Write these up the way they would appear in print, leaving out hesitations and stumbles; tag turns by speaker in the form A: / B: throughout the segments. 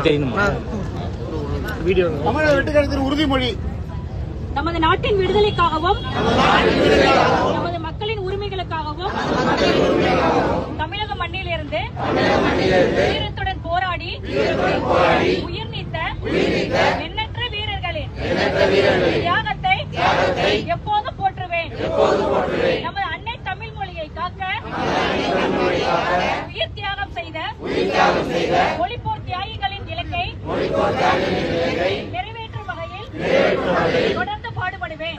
A: தமிழக வெட்டுக்கழகத்தின் உறுதிமொழி
B: நமது நாட்டின் விடுதலைக்காகவும் நமது மக்களின் உரிமைகளுக்காகவும் தமிழக மண்ணிலிருந்து வீரத்துடன் போராடி உயிர் நீத்த எண்ணற்ற வீரர்களின் தியாகத்தை எப்போதும் போற்றுவேன். நமது அன்னை தமிழ் மொழியை காக்க உயிர் தியாகம் செய்த ஒளிப்போர் தியாகிகளின் இலக்கை நிறைவேற்றும் வகையில் தொடர்ந்து பாடுபடுவேன்.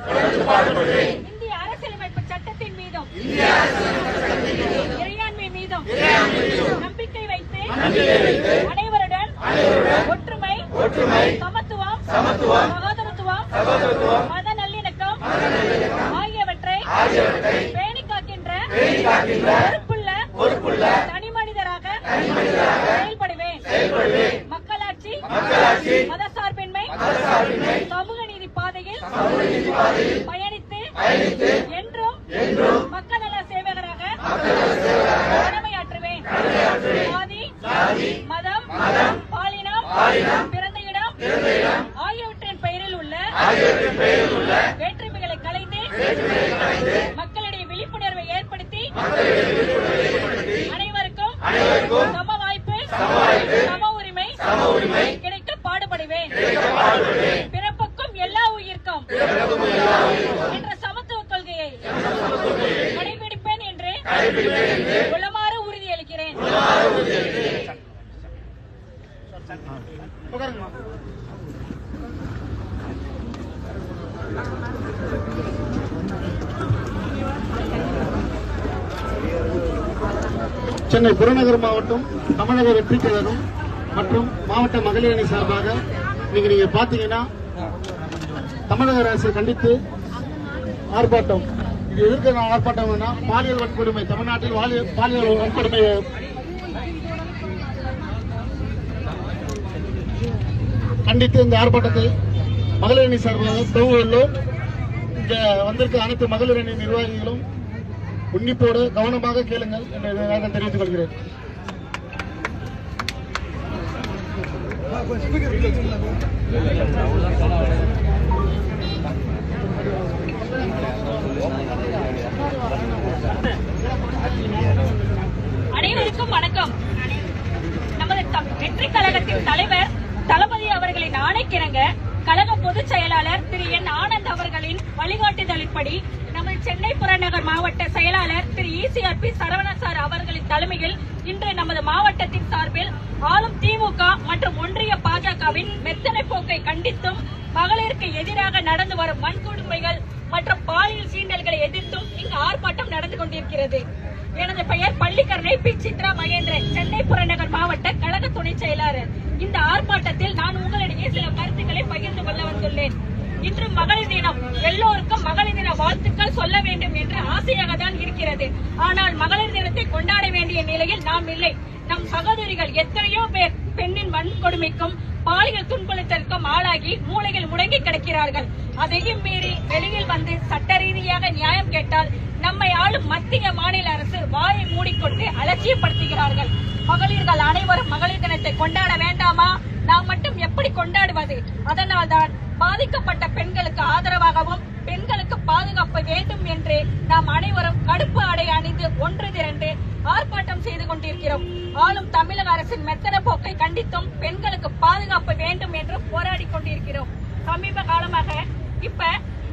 B: இந்திய அரசியலமைப்பு சட்டத்தின் மீதும் இறையாண்மை மீதும் நம்பிக்கை வைத்து அனைவருடன் ஒற்றுமை, சமத்துவம், சகோதரத்துவம், மத நல்லிணக்கம் ஆகியவற்றை பேணி காக்கின்ற பொறுப்புள்ள தனி மனிதராக செயல்படுவேன். மக்களாட்சி, மதசார்பின்மை, சமூக நீதி பாதையில் பயணித்து என்றும் மக்கள் நல சேவகராக கடமையாற்றுவேன். சாதி, மதம், பாலினம், பிறந்த இடம் ஆகியவற்றின் பெயரில் உள்ள வேற்றுமைகளை கலைந்து மக்களிடையே விழிப்புணர்வை ஏற்படுத்தி அனைவருக்கும் சம வாய்ப்பு, சம உரிமை கிடைக்க பாடுபடுவேன். பிறப்புக்கும் எல்லா உயிர்க்கும் என்ற சமத்துவ கொள்கையை கடைபிடிப்பேன் என்று உளமாற உறுதியளிக்கிறேன்.
A: சென்னை புறநகர் மாவட்டம் தமிழக வெற்றி கழகம் மற்றும் மாவட்ட மகளிர் அணி சார்பாக நீங்க பாத்தீங்கன்னா தமிழக அரசை கண்டித்து ஆர்ப்பாட்டம். இது எதிர்க்க ஆர்ப்பாட்டம் பாலியல் வன்கொடுமை, தமிழ்நாட்டில் பாலியல் வன்கொடுமை கண்டித்து இந்த ஆர்ப்பாட்டத்தை மகளிர் அணி சார்பாக துவங்குள்ளோம். இங்க வந்திருக்க அனைத்து மகளிர் அணி நிர்வாகிகளும் உன்னிப்போடு கவனமாக கேளுங்கள் என்று தெரிவித்துக் கொள்கிறேன்.
B: அனைவருக்கும் வணக்கம். நமது வெற்றி கழகத்தின் தலைவர் தளபதி அவர்களின் ஆணைக்கிணங்க கழக பொதுச் செயலாளர் திரு என் ஆனந்த் அவர்களின் வழிகாட்டுதலின்படி நமது சென்னை புறநகர் மாவட்ட செயலாளர் திரு ECRP சரவணன் சார் அவர்களின் தலைமையில் இன்று நமது மாவட்டத்தின் சார்பில் ஆளும் திமுக மற்றும் ஒன்றிய பாஜகவின் மெத்தனை போக்கை கண்டித்தும் மகளிருக்கு எதிராக நடந்து வரும் வன்கொடுமைகள் மற்றும் பாலியல் சீண்டல்களை எதிர்த்தும் இங்கு ஆர்ப்பாட்டம் நடந்து கொண்டிருக்கிறது. எனது பெயர் பள்ளிக்கரணை பி. சித்ரா மகேந்திரன், சென்னை புறநகர் மாவட்ட கழக துணை செயலாளர். இந்த ஆர்ப்பாட்டத்தில் நான் உங்களிடையே சில கருத்துக்களை பகிர்ந்து கொள்ள வந்துள்ளேன். இன்று மகளிர் தினம், எல்லோருக்கும் மகளிர் தின வாழ்த்துக்கள் சொல்ல வேண்டும் என்று ஆசையாக தான் இருக்கிறது. ஆனால் மகளிர் தினத்தை கொண்டாட வேண்டிய நிலையில் நாம் இல்லை. நம் சகோதரிகள் எத்தனையோ பேர் பெண்ணின் வன்கொடுமைக்கும் பாலியல் துன்புறுத்தலுக்கும் ஆளாகி மூளையில் முடங்கி கிடக்கிறார்கள். அதையும் மீறி வெளியில் வந்து சட்ட ரீதியாக நியாயம் கேட்டால் நம்மை ஆளும் மத்திய மாநில அரசு வாயை மூடிக்கொண்டு அலட்சியப்படுத்துகிறார்கள். மகளிர்கள் அனைவரும் மகளிர் தினத்தை கொண்டாட வேண்டாமா? நாம் மட்டும் எப்படி கொண்டாடுவது? அதனால்தான் பாதிக்கப்பட்ட பெண்களுக்கு ஆதரவாகவும் பெண்களுக்கு பாதுகாப்பு வேண்டும் என்று நாம் அனைவரும் கடுப்பு ஆடை அணிந்து ஒன்று திரண்டு ஆர்ப்பாட்டம் செய்து கொண்டிருக்கிறோம். ஆளும் தமிழக அரசின் மெத்தன போக்கை கண்டித்தும் பெண்களுக்கு பாதுகாப்பு வேண்டும் என்று போராடி கொண்டிருக்கிறோம். சமீப காலமாக இப்ப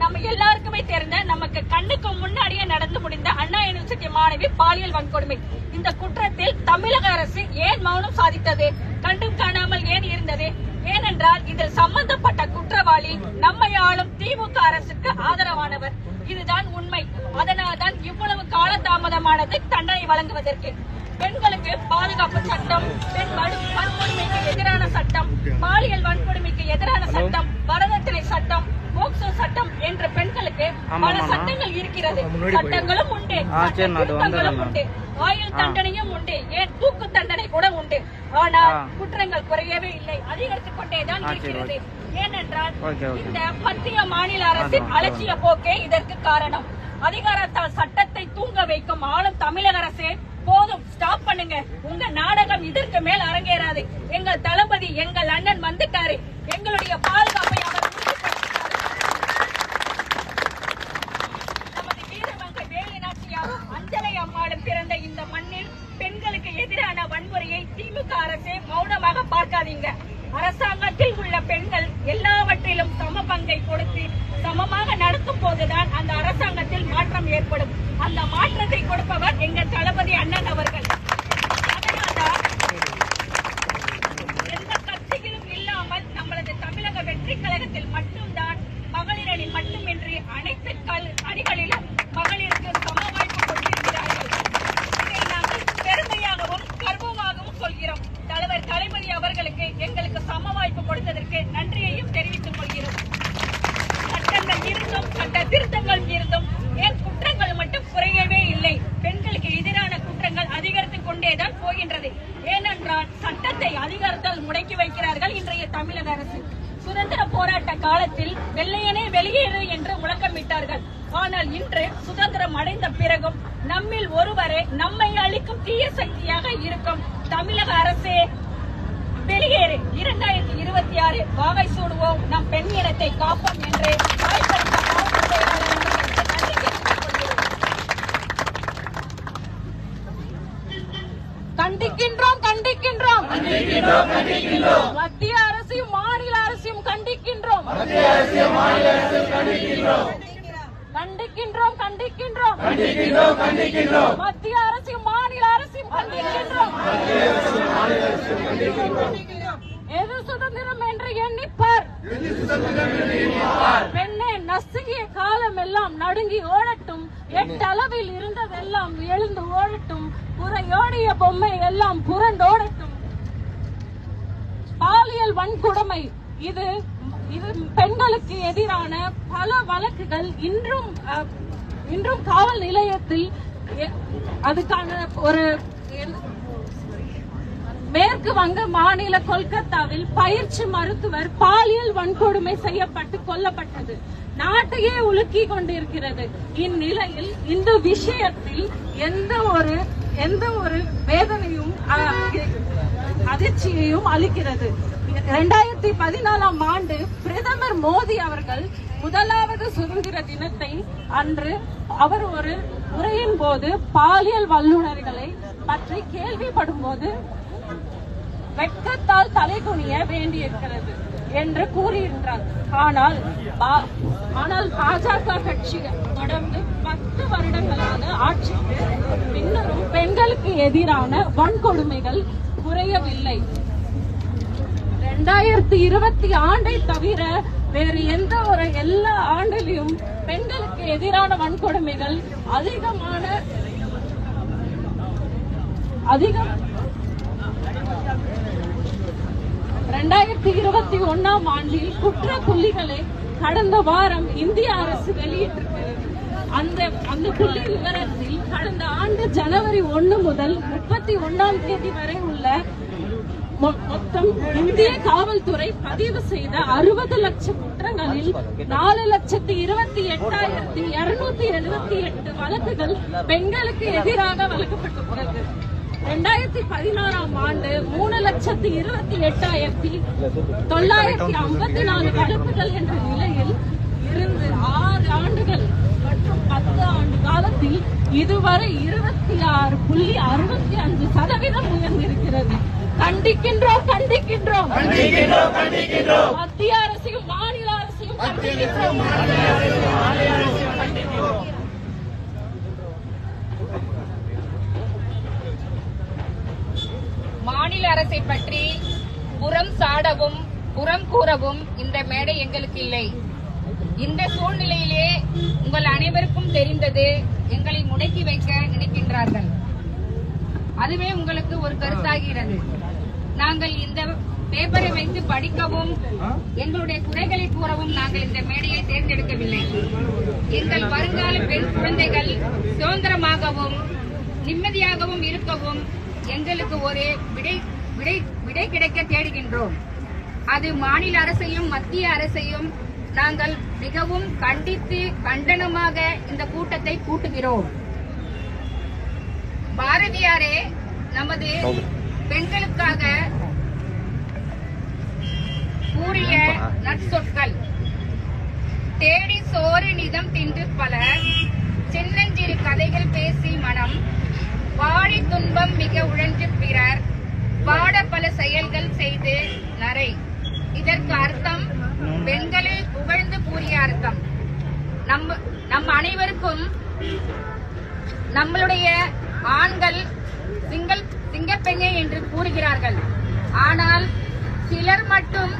B: நம்ம எல்லாருக்குமே தெரிந்த, நமக்கு கண்ணுக்கு முன்னாடியே நடந்து முடிந்த அண்ணா யூனிவர்சிட்டி மாணவி பாலியல் வன்கொடுமை. இந்த குற்றத்தில் தமிழக அரசு ஏன் மௌனம் சாதித்தது? கண்டும் காணாமல் ஏன் இருந்தது? ஏனென்றால் இதில் சம்பந்தப்பட்ட குற்றவாளி நம்மை ஆளும் திமுக அரசுக்கு ஆதரவானவர். இதுதான் உண்மை. அதனால்தான் இவ்வளவு காலதாமதமானது தண்டனை வழங்குவதற்கு. பெண்களுக்கு பாதுகாப்பு சட்டம், பெண் வன்கொடுமைக்கு எதிரான சட்டம், பாலியல் வன்கொடுமைக்கு எதிரான சட்டம், வரதட்சணை சட்டம், போக்சோ சட்டம் என்ற பெண்களுக்கு பல சட்டங்கள் இருக்கிறது. சட்டங்களும் உண்டு, திருத்தங்களும் உண்டு, ஆயுள் தண்டனையும் உண்டு, ஏன் தூக்கு தண்டனை கூட உண்டு. ஆனால் குற்றங்கள் குறையவே இல்லை, அதிகரித்துக் கொண்டேதான் இருக்கிறது. ஏனென்றால் இந்த மத்திய மாநில அரசின் அலட்சிய போக்கே இதற்கு காரணம். அதிகாரத்தால் சட்டத்தை தூங்க வைக்கும் ஆளும் தமிழக அரசு போதும், ஸ்டாப் பண்ணுங்க. உங்க நாடகம் இதற்கு மேல் அரங்கேறாது. எங்கள் தளபதி, எங்கள் அண்ணன் வந்துட்டாரு. எங்களுடைய பாதுகாப்பை அவர் நமது வீரமங்கை வேலுநாச்சியாரும் அஞ்சலை அம்மாளும் பிறந்த இந்த மண்ணில் பெண்களுக்கு எதிரான வன்முறையை திமுக அரசே மௌனமாக பார்க்காதீங்க. அரசாங்கத்தில் உள்ள பெண்கள் எல்லாவற்றிலும் சம பங்கை கொடுத்து சமமாக நடத்தும் போதுதான் அந்த அரசாங்கத்தில் மாற்றம் ஏற்படும். அந்த மாற்றத்தை கொடுப்பவர் எங்கள் தளபதி அண்ணன் அவர்கள். அதனால்தான் எந்த கட்சியிலும் இல்லாமல் நம்மளது தமிழக வெற்றி கழகத்தில் மட்டும்தான் மகளிரணி மட்டுமின்றி அனைத்து அணிகளிலும் மகளிருக்கு சம வாய்ப்பு கொடுத்திருக்கிறார்கள். இதை நாங்கள் பெருமையாகவும் கர்வமாகவும் சொல்கிறோம். தலைவர் தளபதி அவர்களுக்கு எங்களுக்கு சம வாய்ப்பு கொடுத்ததற்கு நன்றியையும் தெரிவித்துக் கொள்கிறோம். சட்டங்கள் இருந்தும் சட்ட திருத்தங்கள் இருந்தும் ஏன் குற்றங்கள் மட்டும் குறையவே இல்லை. பெண்களுக்கு எதிரான குற்றங்கள் அதிகரித்துக் கொண்டேதான் போகின்றது. ஏனென்றால் சட்டத்தை அதிகாரத்தால் முடக்கி வைக்கிறார்கள் இன்றைய தமிழக அரசு. சுதந்திர போராட்ட காலத்தில் வெள்ளையனே வெளியேறு என்று முழக்கமிட்டார்கள். ஆனால் இன்று சுதந்திரம் அடைந்த பிறகும் நம்மில் ஒருவரே நம்மை அளிக்கும் தீய சக்தியாக இருக்கும் தமிழக அரசே வெளியேறு. 2026 வாகை சூடுவோம், நம் பெண் இனத்தை காப்போம் என்று வாய்ப்பளித்த மாவட்ட செயலாளர் கண்டிக்கின்றோம் கண்டிக்கின்றோம் மத்திய அரசையும் மாநில அரசையும் கண்டிக்கின்றோம் கண்டிக்கின்றோம் கண்டிக்கின்றோம் மத்திய அரசையும் மாநில அரசையும் கண்டிக்கின்றோம். எது சுதந்திரம் என்று எண்ணிப்பார். பெண்ணே, நசுங்கிய காலம் எல்லாம் நடுங்கி ஓடட்டும். எட்டளவில் இருந்ததெல்லாம் எழுந்து ஓடட்டும். புறையோடிய பொம்மை எல்லாம் புரண்டோடட்டும். பாலியல் வன்கொடுமை இது பெண்களுக்கு எதிரான பல வழக்குகள் இன்றும் காவல் நிலையத்தில் அதுக்கான ஒரு மேற்கு வங்க மாநில கொல்கத்தாவில் பயிற்சி மருத்துவர் பாலியல் வன்கொடுமை செய்யப்பட்டு கொல்லப்பட்டது. நாட்டையே உலுக்கி கொண்டிருக்கிறது. இந்நிலையில் இந்த விஷயத்தில் எந்த ஒரு வேதனையும் அதிர்ச்சியையும் அளிக்கிறது. 2014 ஆண்டு பிரதமர் மோடி அவர்கள் முதலாவது சுதந்திர தினத்தை அன்று அவர் ஒரு உரையின் போது பாலியல் வல்லுநர்களை பற்றி கேள்விப்படும் போது வெட்கத்தால் தலைகுனிய வேண்டியிருக்கிறது என்று கூறியிருந்தார். ஆனால் பாஜக கட்சி தொடர்ந்து 10 வருடங்களான ஆட்சிக்கு பின்னரும் பெண்களுக்கு எதிரான வன்கொடுமைகள் குறையவில்லை. 2020 ஆண்டை தவிர வேறு எல்லா ஆண்டிலும் பெண்களுக்கு எதிரான வன்கொடுமைகள் அதிகம் 2021 ஆண்டில் குற்ற புள்ளிகளை கடந்த வாரம் இந்திய அரசு வெளியிட்டிருக்கிறது. அந்த புள்ளி விவரத்தில் கடந்த ஆண்டு ஜனவரி 1 முதல் 31 தேதி வரை உள்ள மொத்தம் இந்திய காவல்துறை பதிவு செய்த 60 லட்சம் குற்றங்களில் 4,28,278 வழக்குகள் பெண்களுக்கு எதிராக வழங்கப்பட்டுள்ளது. 2016 ஆண்டு 3,28,954 வழக்குகள் என்ற நிலையில் இருந்து 6 ஆண்டுகள் மற்றும் 10 ஆண்டு காலத்தில் இதுவரை 26.65% உயர்ந்திருக்கிறது. கண்டிக்கின்றோம் மத்திய அரசையும் மாநில அரசையும் கண்டிக்கின்றோம்.
C: மாநில அரசை பற்றி புறம் சாடவும் புறம் கூறவும் இந்த மேடை எங்களுக்கு இல்லை. இந்த சூழ்நிலையிலே உங்கள் அனைவருக்கும் தெரிந்தது எங்களை முடக்கி வைக்க நினைக்கின்றார்கள். அதுவே உங்களுக்கு ஒரு கருத்தாகிறது. நாங்கள் இந்த பேப்பரை வைத்து படிக்கவும் எங்களுடைய குறைகளை கூறவும் நாங்கள் இந்த மேடையை தேர்ந்தெடுக்கவில்லை. எங்கள் வருங்கால பெண் குழந்தைகள் சுதந்திரமாகவும் நிம்மதியாகவும் இருக்கவும் எங்களுக்கு ஒரு விடை கிடைக்க தேடுகின்றோம். அது மாநில அரசையும் மத்திய அரசையும் நாங்கள் மிகவும் கண்டித்து கண்டனமாக இந்த கூட்டத்தை கூட்டுகிறோம். பாரதியாரே நமது பெண்களுக்காக கூறிய நற்சொற்கள். தேடி சோறு நிதம் தின்று பலர், சின்னஞ்சிறு கதைகள் பேசி மனம், வாழி துன்பம் மிக உழன்று பிறர், பாட பல செயல்கள் செய்து நரை. இதற்கு அர்த்தம் பெண்களை புகழ்ந்து கூறிய அர்த்தம். நம் அனைவருக்கும் நம்மளுடைய ஆண்கள் சிங்கப்பெண்ணே என்று கூறுகிறார்கள். ஆனால் சிலர் மட்டும்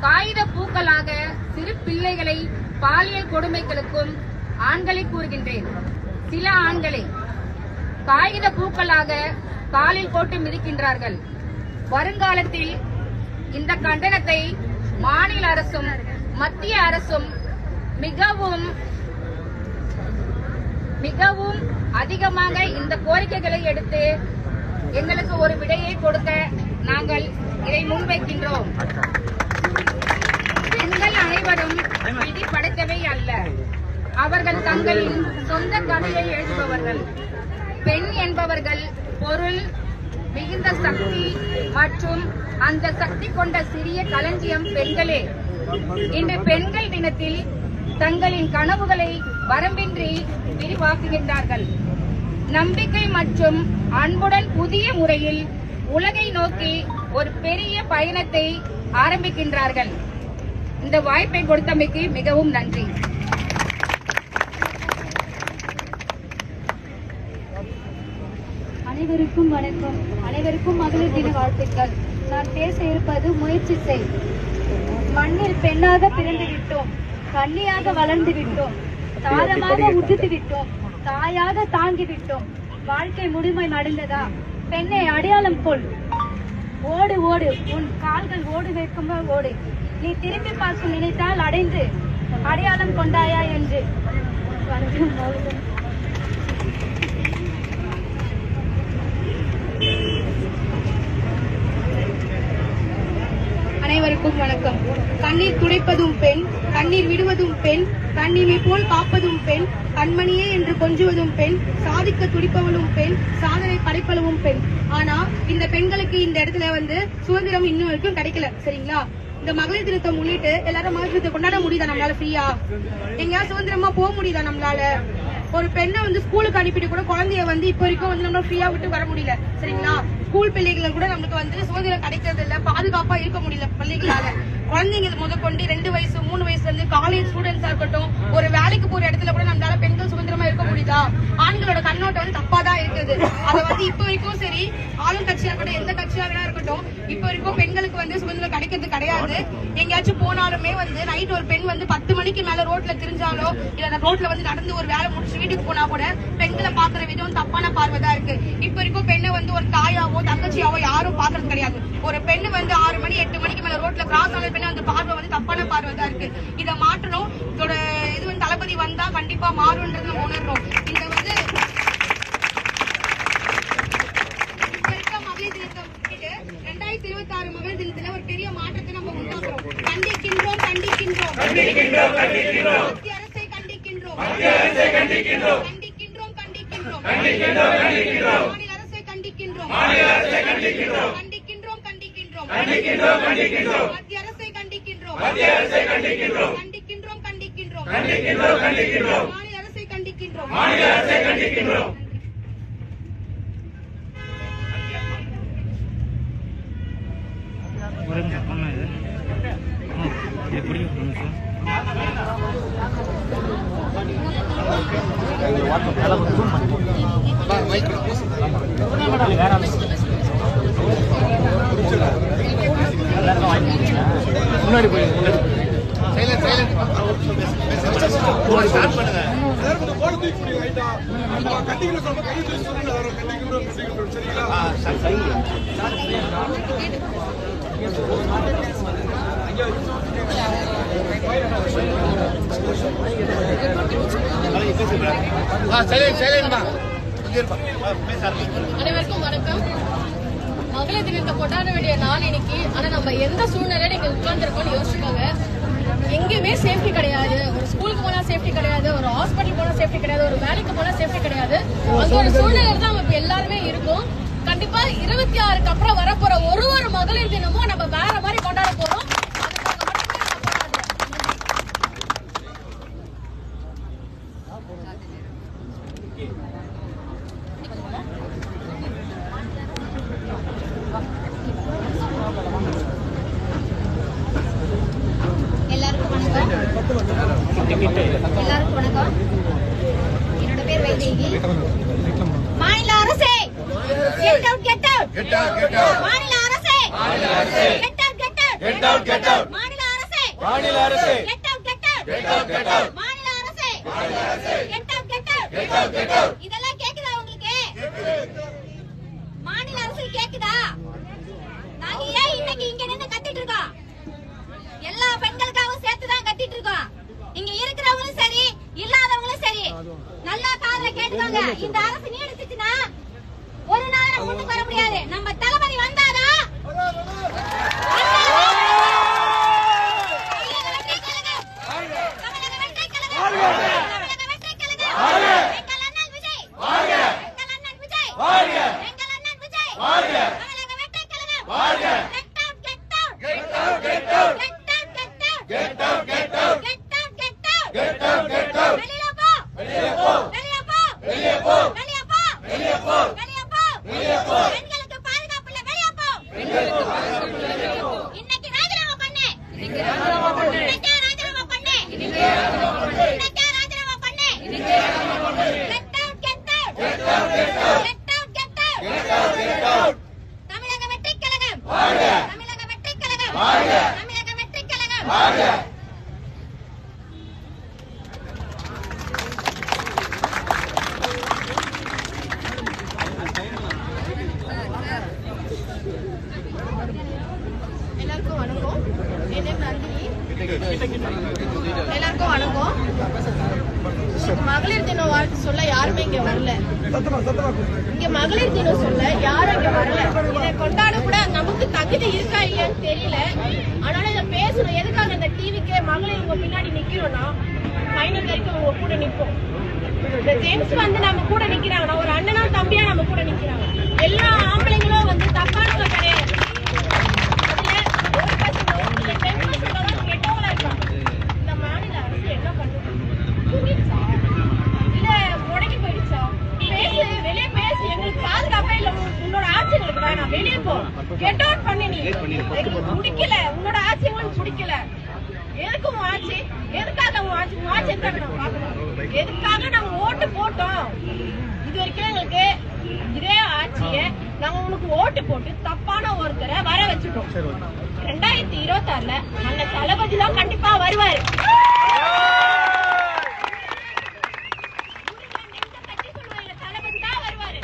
C: காகித பூக்களாக சிறு பிள்ளைகளை பாலியல் கொடுமைகளுக்கும் ஆண்களை கூறுகின்றேன். சில ஆண்களை காகித பூக்களாக காலில் போட்டு மிதிக்கின்றார்கள். வருங்காலத்தில் இந்த கண்டனத்தை மாநில அரசும் மத்திய அரசும் மிகவும் அதிகமாக இந்த கோரிக்கைகளை எடுத்து எங்களுக்கு ஒரு விடையை கொடுக்க நாங்கள் இதை முன்வைக்கின்றோம். பெண்கள் அனைவரும் விதி படைத்தவை அல்ல. அவர்கள் தங்களின் சொந்த கதையை எழுதுபவர்கள். பெண் என்பவர்கள் பொருள் மிகுந்த சக்தி மற்றும் அந்த சக்தி கொண்ட சிறிய களஞ்சியம் பெண்களே. இன்று பெண்கள் தினத்தில் தங்களின் கனவுகளை வரம்பின்றி விரிவாக்குகின்றார்கள். நம்பிக்கை மற்றும் அன்புடன் புதிய முறையில் உலகை நோக்கி ஒரு பெரிய பயணத்தை ஆரம்பிக்கின்றார்கள். இந்த வாய்ப்பை கொடுத்தமைக்கு மிகவும் நன்றி.
D: அனைவருக்கும் வணக்கம். அனைவருக்கும் மகளிர் தின வாழ்த்துக்கள். நான் பேச இருப்பது முயற்சி செய். மண்ணில் பெண்ணாக பிறந்து விட்டோம், கன்னியாக வளர்ந்து விட்டோம், தாரமாக உதித்து விட்டோம், தாயாக தாங்கி விட்டோம். வாழ்க்கை முழுமை அடைந்ததா? பெண்ணை அடையாளம் கொள். ஓடு ஓடு, உன் கால்கள் ஓடு வைக்கும் ஓடு. நீ திரும்பி பார்க்க நினைத்தால் அடைந்து அடையாளம் கொண்டாயா என்று.
E: அனைவருக்கும் வணக்கம். கண்ணீர் துடைப்பதும் பெண், கண்ணீர் விடுவதும் பெண், கண்ணிமை போல் காப்பதும் பெண், கண்மணியே என்று கொஞ்சுவதும் பெண், சாதிக்க துடிப்பவளும் பெண், சாதனை படைப்பளவும் பெண். ஆனா இந்த பெண்களுக்கு இந்த இடத்துல சுதந்திரம் இன்னும் வரைக்கும் கிடைக்கல. சரிங்களா? இந்த மகளிர் தினத்தை முன்னிட்டு எல்லாரும் மகளிர் தினத்தை கொண்டாட முடியுதா நம்மளால? ஃப்ரீயா எங்கேயா சுதந்திரமா போக முடியுதா நம்மளால? ஒரு பெண்ணை ஸ்கூலுக்கு அனுப்பிட்டு கூட குழந்தைய இப்ப வரைக்கும் நம்ம ஃப்ரீயா விட்டு வர முடியல. சரிங்களா? ஸ்கூல் பிள்ளைகள் கூட நமக்கு சுதந்திரம் கிடைக்கிறது இல்ல, பாதுகாப்பா இருக்க முடியல பிள்ளைகளால. குழந்தைங்க முதற்கொண்டு 2 வயசு 3 வயசுல இருந்து காலேஜ் ஸ்டூடெண்ட்ஸா இருக்கட்டும், ஒரு வேலைக்கு போற இடத்துல கூட நம்மளால பெண்கள் சுதந்திரமா இருக்க முடியுதா? ஆண்களோட கண்ணோட்டம் தப்பாதான் இருக்குது. அதை இப்ப வரைக்கும் சரி, ஆளும் கட்சியா இருக்கட்டும், எந்த கட்சியாக இருக்கட்டும், இப்ப வரைக்கும் பெண்களுக்கு சுதந்திரம் கிடைக்கிறது கிடையாது. எங்கேயாச்சும் போனாலுமே நைட் ஒரு பெண் 10 மணிக்கு மேல ரோட்ல திரிஞ்சாலோ இல்ல ரோட்ல நடந்து ஒரு வேலை முடிச்சு வீட்டுக்கு போனா கூட பெண்களை பாக்குற விதம் தப்பான பார்வைதான் இருக்கு. இப்ப வரைக்கும் பெண்ணை ஒரு தாயாவோ தங்கச்சியாவோ யாரும் பாக்குறது கிடையாது. ஒரு பெண்ணு 6 மணி 8 மணிக்கு மேல ரோட்ல கிராஸ் ஆன பெண்ணு பார்வை தப்பான பார்வைதான் இருக்கு. இதை மாற்றணும். இதோட இது தளபதி வந்தா கண்டிப்பா மாறும்ன்றது நம்ம உணர்றோம். இந்த மகளிர் தினத்தை 2026 மகளிர் தினத்துல ஒரு பெரிய மாற்றத்தை நம்ம உண்டாக்குறோம். கண்டிக்கின்றோம் கண்டிக்கின்றோம் மத்திய அரசை கண்டிக்கின்றோம், கண்டிக்கின்றோம் கண்டிக்கின்றோம் மாநில அரசை கண்டிக்கின்றோம், மத்திய அரசை கண்டிக்கின்றோம், கண்டிக்கின்றோம் மாநில அரசை கண்டிக்கின்றோம்.
A: முன்னாடி போய் ஸ்டார்ட் பண்ணுங்க.
F: அனைவருக்கும் வணக்கம். மகளிர் தினத்தை கொண்டாட வேண்டிய நாள் இன்னைக்கு. ஆனா நம்ம எந்த சூழ்நிலையில இங்க உட்கார்ந்துருக்கோம்னு யோசிச்சுக்கோங்க. எங்கேயுமே சேஃப்டி கிடையாது. ஒரு ஸ்கூலுக்கு போனா சேஃப்டி கிடையாது, ஒரு ஹாஸ்பிட்டல் போனா சேஃப்டி கிடையாது, ஒரு வேலைக்கு போனா சேஃப்டி கிடையாது. அந்த ஒரு சூழ்நிலை தான் நம்ம எல்லாருமே இருக்கும். கண்டிப்பா 26க்கு அப்புறம் வரப்போற ஒரு மகளிர் தினமும் நம்ம வேற மாதிரி கொண்டாட போறோம்.
D: எல்லாருக்கும் வணக்கம். என்னோட பேர் வைதேகி. மாநில அரசே get out get out get out get out மாநில அரசே get out get out get out get out மாநில அரசே get out get out get out get out மாநில அரசே get out get out get out இதெல்லாம் கேக்குதா உங்களுக்கு? மாநில அரசு கேக்குதா? நாங்க ஏன் இன்னைக்கு இங்க நின்னு கத்திட்டு இருக்கோம்? எல்லா பெண்களுக்காகவும் சேர்த்து தான் கத்திட்டு இருக்கோம். இங்க இருக்கிறவங்களும் சரி, இல்லாதவங்களும் சரி, நல்லா காதுல கேட்டுவாங்க. இந்த அரசு நீடிச்சுச்சுன்னா ஒரு நாள் நம்ம முன்னுக்கு வர முடியாது. நம்ம தளபதி வந்தாதான்
F: எல்லாருக்கும் வணக்கம். என் நேம் நந்தினி. எல்லாருக்கும் வணக்கம். மகளிர் தினம் வாழ்த்து சொல்ல யாருமே இங்க வரல. இங்க மகளிர் தினம் சொல்ல யாரும் இங்க வரல. இதை கொண்டாட கூட நமக்கு தகுதி இருக்கா இல்லையான்னு தெரியல. ஆனாலும் இதை பேசணும். எதுக்காக இந்த டிவிக்கு மகளிர் உங்க பின்னாடி நிக்கிறோம்னா ஃபைனல் வரைக்கும் உங்க கூட நிற்போம். இந்த ஜென்ஸ் வந்து நம்ம கூட நிக்கிறாங்கன்னா ஒரு அண்ணனா தம்பியா நம்ம கூட நிக்கிறாங்க. எல்லா ஆம்பளைங்களும் வந்து தப்பானவங்க கிடையாது. இந்த மாநில அரசு என்ன பண்ணுது? தூங்கிடுச்சா இல்ல முடங்கி போயிடுச்சா? பேசு, வெளியே பேசு. எங்களுக்கு பாதுகாப்பே இல்ல. உன்னோட ஆட்சி எங்களுக்கு வேணாம், வெளியே போ. கெட் அவுட் பண்ணி நீ. எங்களுக்கு பிடிக்கல, உன்னோட ஆட்சி எங்களுக்கு பிடிக்கல. எதுக்கு உன் ஆட்சி? எதுக்காக உன் ஆட்சி? உன் ஆட்சி எதுக்காக நம்ம பார்க்கணும்? எதுக்காக நாங்க ஓட்டு போட்டோம்? இது வரைக்கும் எங்களுக்கு இதே ஆட்சிய நாங்க உனக்கு ஓட்டு போட்டு தப்பான ஒருத்தரை வர வச்சுட்டோம். 2026ல அந்த தளபதி தான் கண்டிப்பா வருவாரு. தளபதி தான் வருவாரு.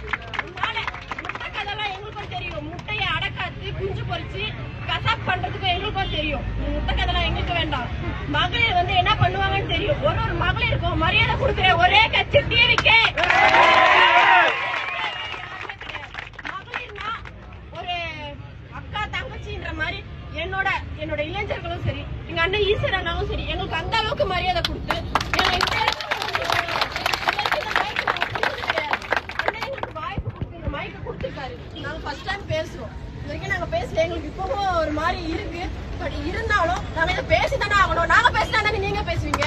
F: முட்டை கதெல்லாம் எங்களுக்கும் தெரியும். முட்டைய அடக்காத்து குஞ்சு பொறிச்சு கசாப் பண்றதுக்கு எங்களுக்கும் தெரியும். முட்டை கதெல்லாம் எங்களுக்கு வேண்டாம். மகளிர் வந்து என்ன பண்ணுவாங்கன்னு தெரியும். ஒரு மகளிருக்கும் மரியாதை கொடுக்கிற ஒரே கட்சி டிவிக்கு. மகளிர்னா ஒரு அக்கா தங்கச்சின்ற மாதிரி என்னோட இளைஞர்களும் சரி, எங்க அண்ணன் ஈஸ்வர் அண்ணாவும் சரி, எங்களுக்கு அந்த அளவுக்கு மரியாதை கொடுத்து எங்களுக்கு வாய்ப்பு கொடுத்து இந்த மைக்க கொடுத்துருக்காரு. நாங்க ஃபர்ஸ்ட் டைம் பேசுறோம். இது வரைக்கும் நாங்க பேசல. எங்களுக்கு இப்பவும் ஒரு மாதிரி இருக்கு. பட் இருந்தாலும் நாங்க இதை பேசிதானே ஆகணும். நாங்க பேசினா தானே நீங்க பேசுவீங்க.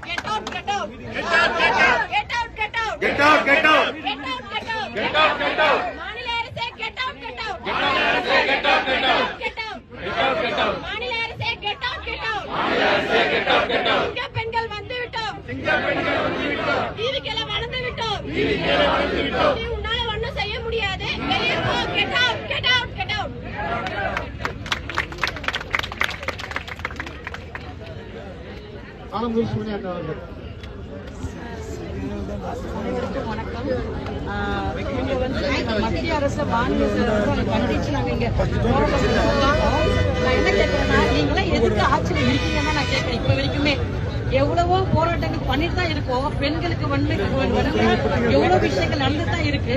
F: Get out, get out. Get out, get out. Get out, get out. Get out, get out. Get out, get out. Get out, get out. மாநில அரசே get out, get out. மாநில அரசே get out, get out. Get out, get out. Get out. மாநில அரசே get out, get out. மாநில அரசே get out, get out. சிங்க பெண்கள் வந்து விட்டோம். சிங்க பெண்கள் வந்து விட்டோம். டிவிக்கெல வளர்ந்து விட்டோம். டிவிக்கெல வளர்ந்து விட்டோம். நீ உன்னால ஒண்ணும் செய்ய முடியாது. வெளியே போ. Get out, get out, get out.
A: Anandur சூனியாக்கா அவர்கள்.
G: அனைவருக்கும் வணக்கம். இங்க வந்து மத்திய அரசு மாநில அரசு கண்டிச்சு நாங்க இங்க போராட்டம். நான் என்ன கேட்கிறேன்னா, நீங்களாம் எதுக்கு ஆட்சியில் இருக்கீங்கன்னா நான் கேட்கிறேன். இப்ப வரைக்குமே எவ்வளவோ போராட்டங்கள் பண்ணிட்டு தான் இருக்கோம். பெண்களுக்கு வந்து எவ்வளவு விஷயங்கள் நடந்துட்டு தான் இருக்கு.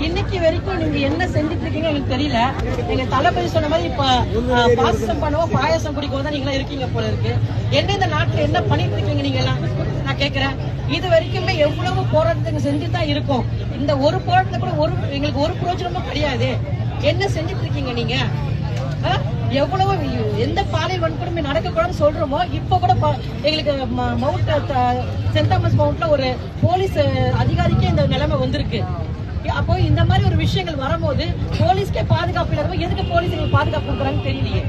G: இன்னைக்கு வரைக்கும் நீங்க என்ன செஞ்சுட்டு இருக்கீங்க எனக்கு தெரியல. எங்க தளபதி சொன்ன மாதிரி இப்ப பாசம் பண்ணுவோம் பாயசம் குடிக்கவும் தான் நீங்க இருக்கீங்க போல இருக்கு. என்ன இந்த நாட்டுல என்ன பண்ணிட்டு இருக்கீங்க நீங்க எல்லாம் நான் கேக்குறேன். இது வரைக்குமே எவ்வளவு போராட்டத்தை செஞ்சுட்டு தான் இருக்கோம். இந்த ஒரு போராட்டத்தை கூட எங்களுக்கு ஒரு பிரயோஜனமும் கிடையாது. என்ன செஞ்சுட்டு இருக்கீங்க நீங்க? எவ்வளவு எந்த பாலியல் வன்கொடுமை நடக்கக்கூடாதுன்னு சொல்றோமோ இப்ப கூட எங்களுக்கு மவுண்ட் சென்ட் தாமஸ் மவுண்ட்ல ஒரு போலீஸ் அதிகாரிக்கே இந்த நிலைமை வந்திருக்கு. அப்போ இந்த மாதிரி ஒரு விஷயங்கள் வரும்போது போலீஸ்க்கே பாதுகாப்பு இல்லாத எதுக்கு போலீஸ் எங்களுக்கு பாதுகாப்பு கொடுக்குறாங்கன்னு தெரியலையே.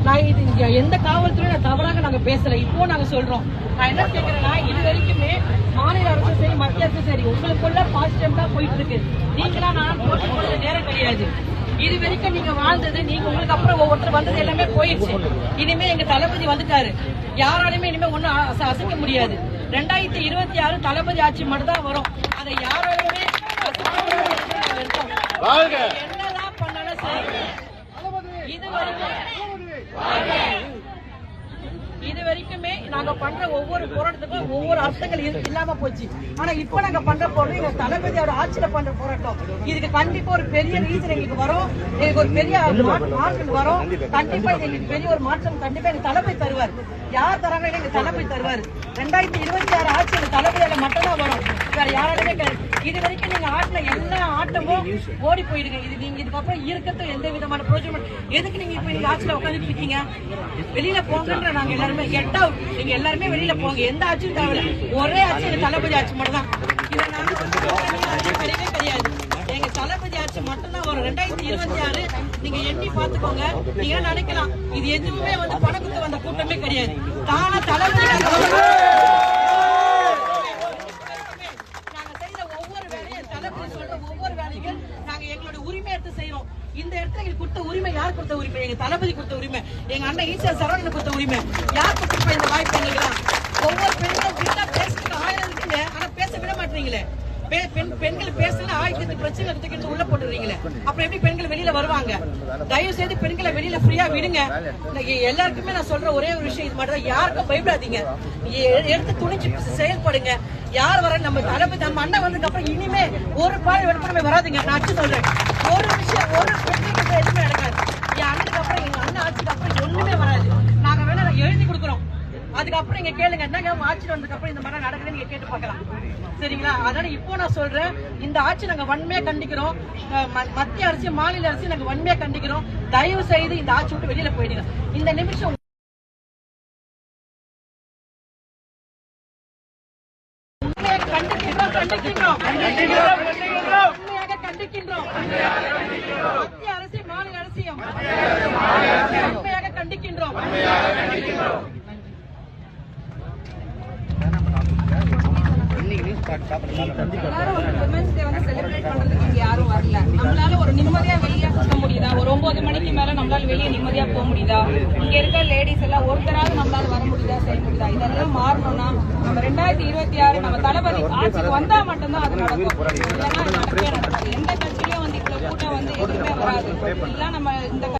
G: நான் இது எந்த காவல்துறையும் நான் தவறாக நாங்க பேசல. இப்போ நாங்க சொல்றோம். நான் என்ன கேட்கிறேன்னா, இது வரைக்குமே மாநில அரசும் சரி மத்திய அரசும் சரி உங்களுக்குள்ள பாசிட்டிவ் தான் போயிட்டு இருக்கு. நீங்களா நான் போட்டு போடுறது நேரம் கிடையாது. இது வரைக்கும் நீங்க வாழ்ந்தது நீங்க உங்களுக்கு அப்புறம் ஒவ்வொருத்தர் வந்தது எல்லாமே போயிடுச்சு. இனிமே எங்க தளபதி வந்துட்டாரு. யாராலுமே இனிமே ஒண்ணும் அசைக்க முடியாது. 2026 தளபதி ஆட்சி மட்டும் தான் வரும். அதை யாராலுமே என்னதான் பண்ணாலும் சரி. இது வரைக்குமே நாங்க பண்ற ஒவ்வொரு போராட்டத்துக்கும் ஒவ்வொரு அர்த்தங்கள் இல்லாம போச்சு. ஆனா இப்ப நாங்க பண்ற போராட்டம் எங்க தளபதியோட ஆட்சியில பண்ற போராட்டம். இதுக்கு கண்டிப்பா ஒரு பெரிய ரீசன் எங்களுக்கு வரும். எங்களுக்கு ஒரு பெரிய மாற்றம் வரும். கண்டிப்பா எங்களுக்கு பெரிய ஒரு மாற்றம் கண்டிப்பா எங்க தளபதி தருவார். யார் தராங்க எங்க தளபதி தருவார். 2026 ஆட்சி எங்க தளபதியால மட்டும்தான் வரும். வேற யாராலுமே கிடையாது. இது வரைக்கும் நீங்க ஆட்டின எல்லா ஆட்டமும் ஓடி போயிடுங்க. இது நீங்க இதுக்கப்புறம் இருக்கிறது எந்த விதமான பிரோஜனம். எதுக்கு நீங்க இப்ப நீங்க ஆட்சியில உட்காந்துட்டு இருக்கீங்க? வெளியில போங்கன்ற நாங்க எல்லாருமே கெட் அவுட். நீங்க எல்லாருமே வெளியில போங்க. எந்த ஆட்சியும் தேவையில்லை. ஒரே ஆட்சி எங்க தளபதி ஆட்சி மட்டும் தான். இதை நாங்க கிடையவே கிடையாது. எங்க தளபதி ஆட்சி மட்டும் தான் வரும். 2026 நீங்க எண்ணி பாத்துக்கோங்க. நீங்க நினைக்கலாம் இது எதுவுமே வந்து பணத்துக்கு வந்த கூட்டமே கிடையாது. தானா தளபதி இந்த இடத்துல எங்களுக்கு கொடுத்த உரிமை யார் கொடுத்த உரிமை? எங்க தளபதி கொடுத்த உரிமை. எங்க அண்ணன் ஈஸ்வர் சரவணன் கொடுத்த உரிமை. யார் கொடுத்த இந்த வாய்ப்பு எங்களுக்கு? ஒவ்வொரு பெண்களும் வீட்டா பேசுறதுக்கு 1000 இருக்குங்க. ஆனா பேச விட மாட்டீங்களே. பெண்கள் பேசல 1008 பிரச்சனை எடுத்துக்கிட்டு உள்ள போட்டுறீங்களே. அப்புறம் எப்படி பெண்கள் வெளியில வருவாங்க? தயவு செய்து பெண்களை வெளியில ஃப்ரீயா விடுங்க. எல்லாருக்குமே நான் சொல்ற ஒரே ஒரு விஷயம் இது மட்டும். யாருக்கும் பயப்படாதீங்க. எடுத்து துணிச்சு செயல்படுங்க. யார் வர நம்ம தளபதி நம்ம அண்ணன் வந்ததுக்கு அப்புறம் இனிமே ஒரு பால் வெடுப்புமே வராதுங்க. நான் அச்சு சொல்றேன். ஒரு விஷயம் ஒரு பெண்களுக்கு எதுவுமே நடக்காது. என் அண்ணனுக்கு அப்புறம் எங்க அண்ணன் ஆட்சிக்கு அப்புறம் ஒண்ணுமே வராது. நாங்க வேணா எழுதி கொடுக்குறோம். அதுக்கப்புறம் இங்க கேளுங்க என்னங்க ஆட்சி வந்ததுக்கு அப்புறம் இந்த மாதிரி நடக்குதுன்னு நீங்க கேட்டு பார்க்கலாம். சரிங்களா? அதனால இப்போ நான் சொல்றேன், இந்த ஆட்சி நாங்க வன்மையா கண்டிக்கிறோம். மத்திய அரசு மாநில அரசு நாங்க வன்மையா கண்டிக்கிறோம். தயவு செய்து இந்த ஆட்சி விட்டு வெளியில போயிடுங்க. இந்த நிமிஷம் கண்டிக்கின்றோம். மத்திய அரசு மாநில அரசையும் உண்மையாக கண்டிக்கின்றோம். எல்லாரும் ஒரு விமென்ஸ் டே வந்து செலிப்ரேட் பண்றதுக்கு இங்க யாரும் வரல. நம்மளால ஒரு நிம்மதியா வெளியே போக முடியுதா? ஒரு 9 மணிக்கு மேல நம்மளால வெளியே நிம்மதியா போக முடியுதா? இங்க இருக்க லேடிஸ் எல்லாம் ஒருத்தராவது நம்மளால வர முடியுதா, செய்ய முடியுதா? இதெல்லாம் மாறணும்னா நம்ம 2026 நம்ம தளபதி ஆட்சிக்கு வந்தா மட்டும்தான் அது நடக்கும். இல்லைன்னா நடக்கவே நடக்காது. எந்த கட்சியிலயும் வந்து இவ்வளவு கூட்டம் வந்து எதுவுமே வராது. எல்லாம் நம்ம இந்த